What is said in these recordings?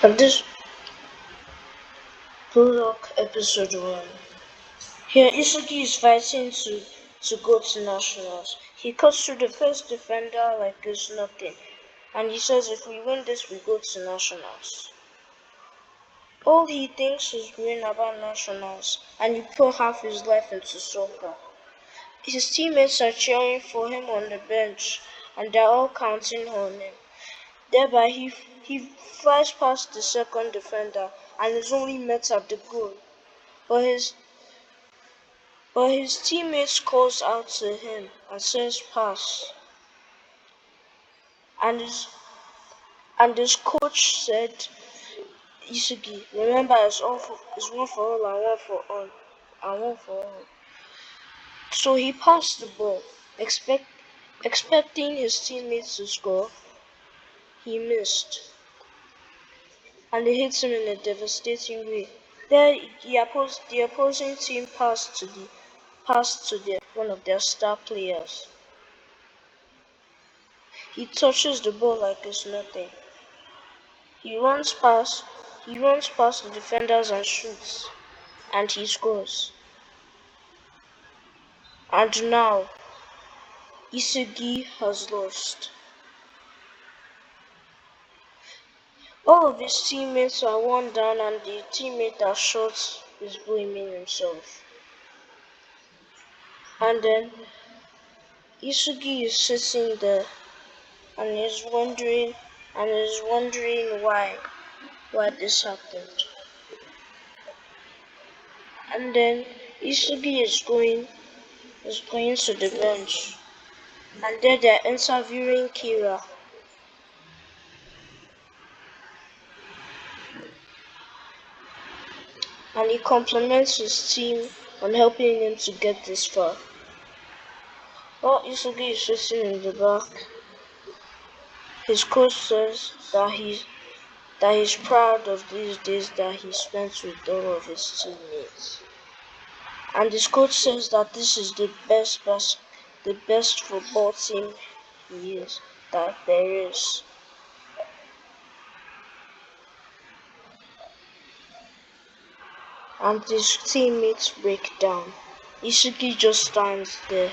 And this Bullock episode 1. Here Isuki is fighting to go to nationals. He cuts through the first defender like it's nothing. And he says if we win this we go to nationals. All he thinks is green about nationals, and he put half his life into soccer. His teammates are cheering for him on the bench, and they're all counting on him. Thereby, he flies past the second defender and is only met at the goal. But his teammates calls out to him and says pass. And his coach said, Isugi, remember it's one for all and one for all. So he passed the ball, expecting his teammates to score. He missed, and they hit him in a devastating way. There, the opposing team passed to one of their star players. He touches the ball like it's nothing. He runs past the defenders and shoots, and he scores. And now, Isugi has lost. All of his teammates are worn down, and the teammate that shot is blaming himself. And then Isugi is sitting there and is wondering why this happened. And then Isugi is going to the bench, and there they're interviewing Kira. And he compliments his team on helping him to get this far. While Isugi is sitting in the back, his coach says that he's proud of these days that he spent with all of his teammates. And his coach says that this is the best football team that there is. And his teammates break down. Isugi just stands there.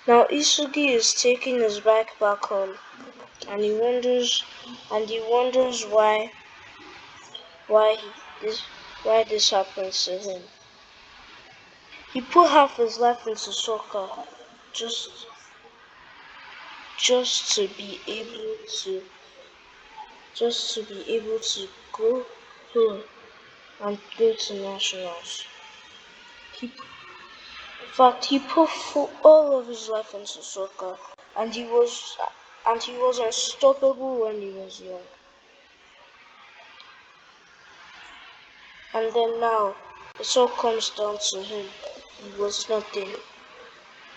Now Isugi is taking his bike back home, and he wonders why this happens to him. He put half his life into soccer just to be able to go home and go to nationals. In fact, he put all of his life into soccer, and he was unstoppable when he was young. And then now, it all comes down to him. He was nothing.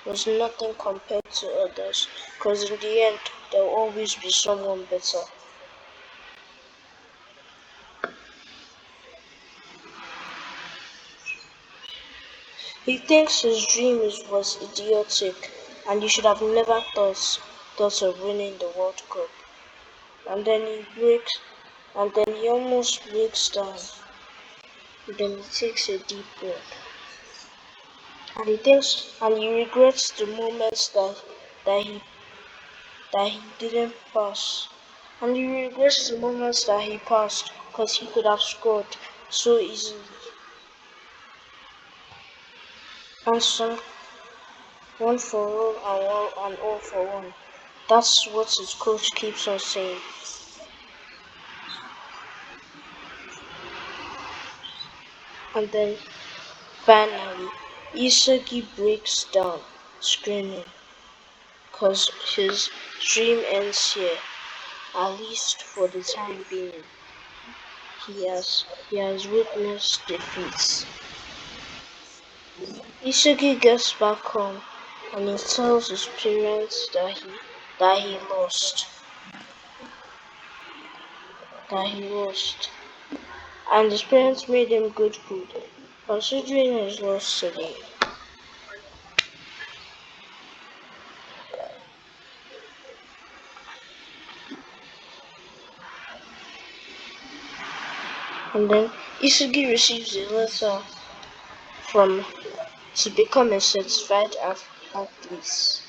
Was nothing compared to others, because in the end, there will always be someone better. He thinks his dream was idiotic, and he should have never thought of winning the World Cup. And then he almost breaks down. Then he takes a deep breath. And he regrets the moments that he didn't pass. And he regrets the moments that he passed, because he could have scored so easily. And so, one for all and all for one. That's what his coach keeps on saying. And then, finally, Isugi breaks down, screaming, because his dream ends here, at least for the time being. He has witnessed defeats. Isugi gets back home, and he tells his parents that he lost. And his parents made him good food, considering his loss today. And then Isugi receives a letter from to become a certified athlete.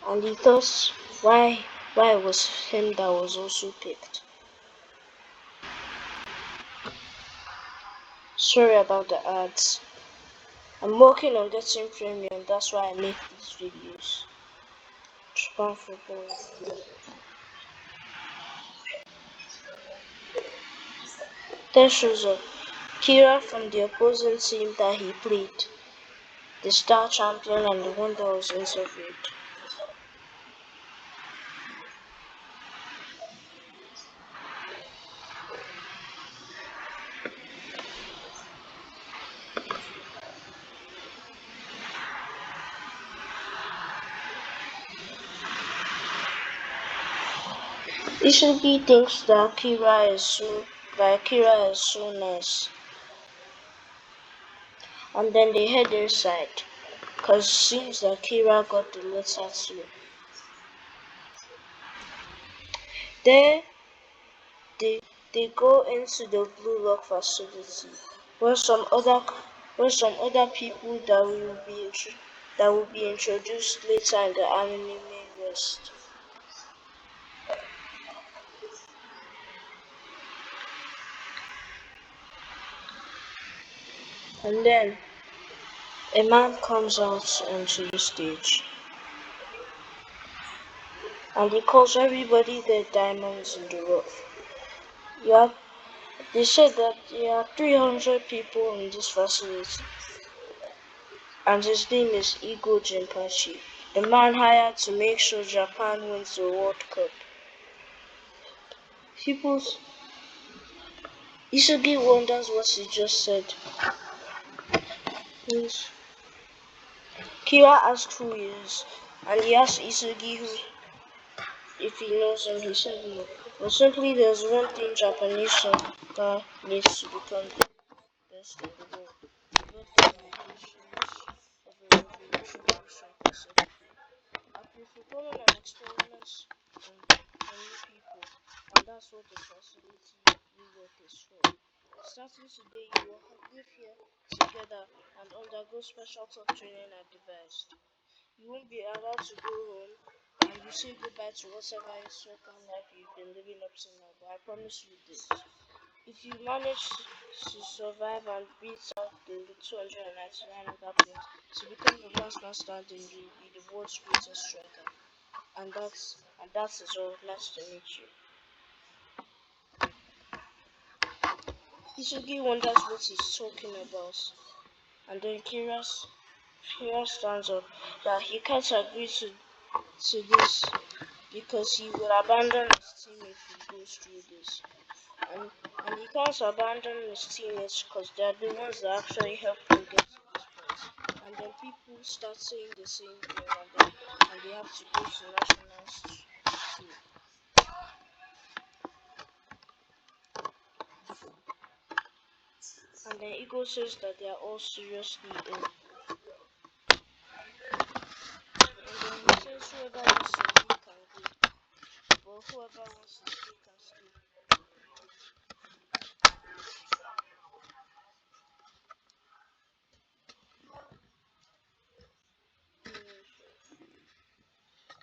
And he thought why it was him that was also picked. Sorry about the ads. I'm working on getting premium, that's why I make these videos. Japan football. Then shows up Kira from the opposing team that he played, the star champion and the one that was interviewed. Ishugi thinks that Kira is so nice, and then they head inside, cause it seems that Kira got the letter too. There they they go into the Blue Lock facility, where some other where some other people that will be introduced later in the anime rest. And then a man comes out onto the stage and he calls everybody their diamonds in the rough. Yeah, they said that there are 300 people in this facility, and his name is Igo Jinpachi, the man hired to make sure Japan wins the World Cup. People's Isugi wonders what he just said. Please. Kira asks who he is, and he asks Isugi who, if he knows him. He said no. But simply there's one thing Japanese soccer needs to become the best in the world. Not the revolutions of a revolutionary soccer set. I've been performing an experiments on new people, and that's what the facility we work is for. Starting today, you will live here together and undergo special talk training and devised. You won't be allowed to go home, and you say goodbye to whatever soccer life you've been living up to now. But I promise you this: if you manage to survive and beat out the 299 other players to become the last man standing, you'll be the world's greatest striker. And that is all. Nice to meet you. Isugi wonders what he's talking about, and then Kira stands up that he can't agree to this because he will abandon his team if he goes through this. And, and he can't abandon his teammates because they're the ones that actually help him get to this point. And then people start saying the same thing, and they have to go to nationals too. And then Ego says that they are all seriously ill. And then he says whoever wants to leave can go, but whoever wants to stay can stay.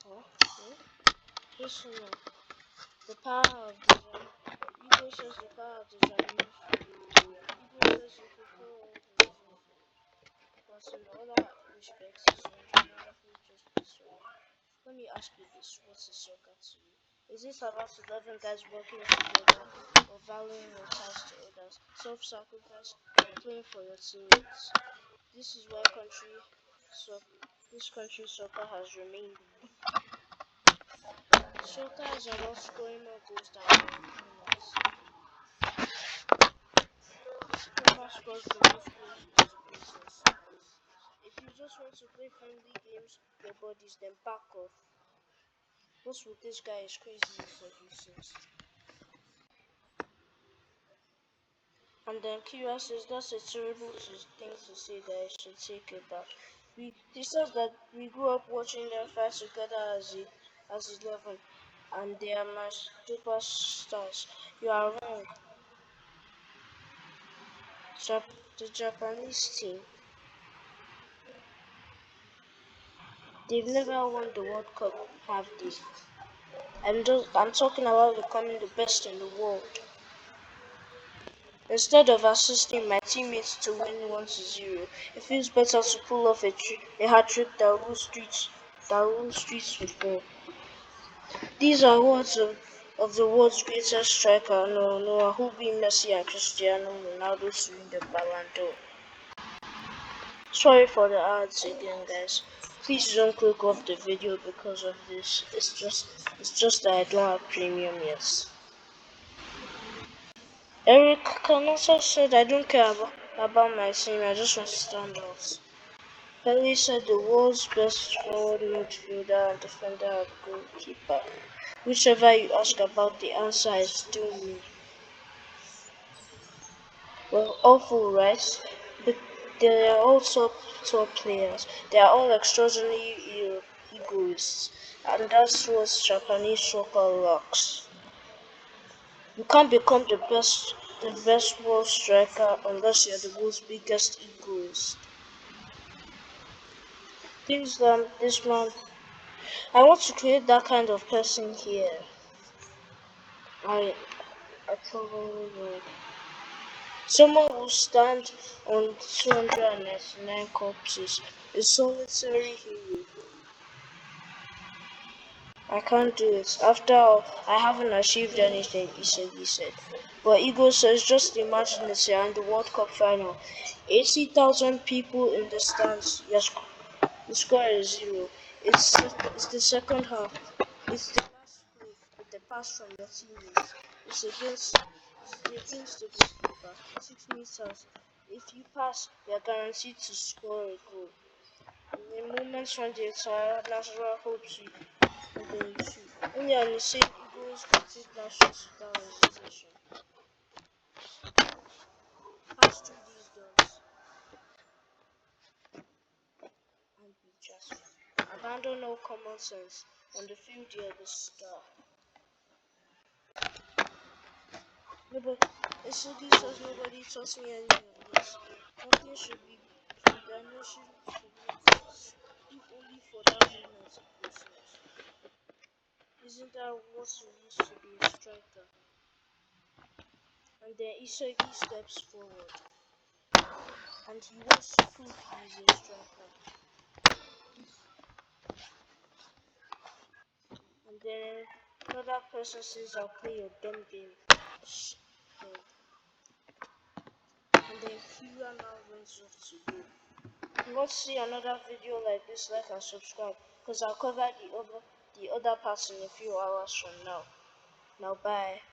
Huh? Listen now. The power of the Ego says the power of the Japanese. Ego says you could go all the but in other respects, it's undeniably just this way. Let me ask you this: what is soccer to you? Is it about 11 guys working together, or valuing your ties to others, self-sacrifice, or playing for your teammates? This is why so, this country soccer has remained weak. Soccer is about scoring more goals than your opponents. Whoever scores the most goals is the greatest. If you just want to play friendly games, your bodies, then back off. What's with this guy is crazy, he says. And then Kira says that's a terrible thing to say that I should take it back. He says that we grew up watching them fight together as 11. and they are my superstars. You are wrong. The Japanese team, they've never won the World Cup, have they? I'm talking about becoming the best in the world. Instead of assisting my teammates to win 1-0, it feels better to pull off a hat trick that rules streets football. These are words of the world's greatest striker, Noah, who beat Messi and Cristiano Ronaldo to win the Ballon d'Or. Sorry for the ads again, guys. Please don't click off the video because of this. It's just that I don't have premium yet. Eric Canossa said, I don't care about my team, I just want to stand out. Pelé said the world's best forward, midfielder, and defender and goalkeeper. Whichever you ask about, the answer is still me. Well, awful, right? But they are all top players. They are all extraordinary egoists. And that's what Japanese soccer lacks. You can't become the best world striker unless you're the world's biggest egoist. This man, I want to create that kind of person here. I, I totally will. Someone who stands on 299 corpses, a solitary hero. I can't do it. After all, I haven't achieved anything, he said. But Ego says, just imagine this year and the World Cup final. 80,000 people in the stands. Yes, the score is 0. It's the second half. It's the last play with the pass from your teammates. It's against the goalkeeper. 6 meters. If you pass, you're guaranteed to score a goal. In the moments when the entire national hopes you and then you shoot. Only on the same Eagles complete national supervision. Pass through these dogs and be just. Abandon all common sense. On the field, you're the star. No, but Isugi says nobody taught me any of this. Nothing should be. There no should be a cause. If only for that moment of closeness. Isn't that what it means to be a striker? And then Isugi steps forward. And he wants to prove he is a striker. And then another person says, I'll play your dumb game. And then Kira now runs off to go. If you want to see another video like this, like and subscribe, because I'll cover the other parts in a few hours from now. Now bye.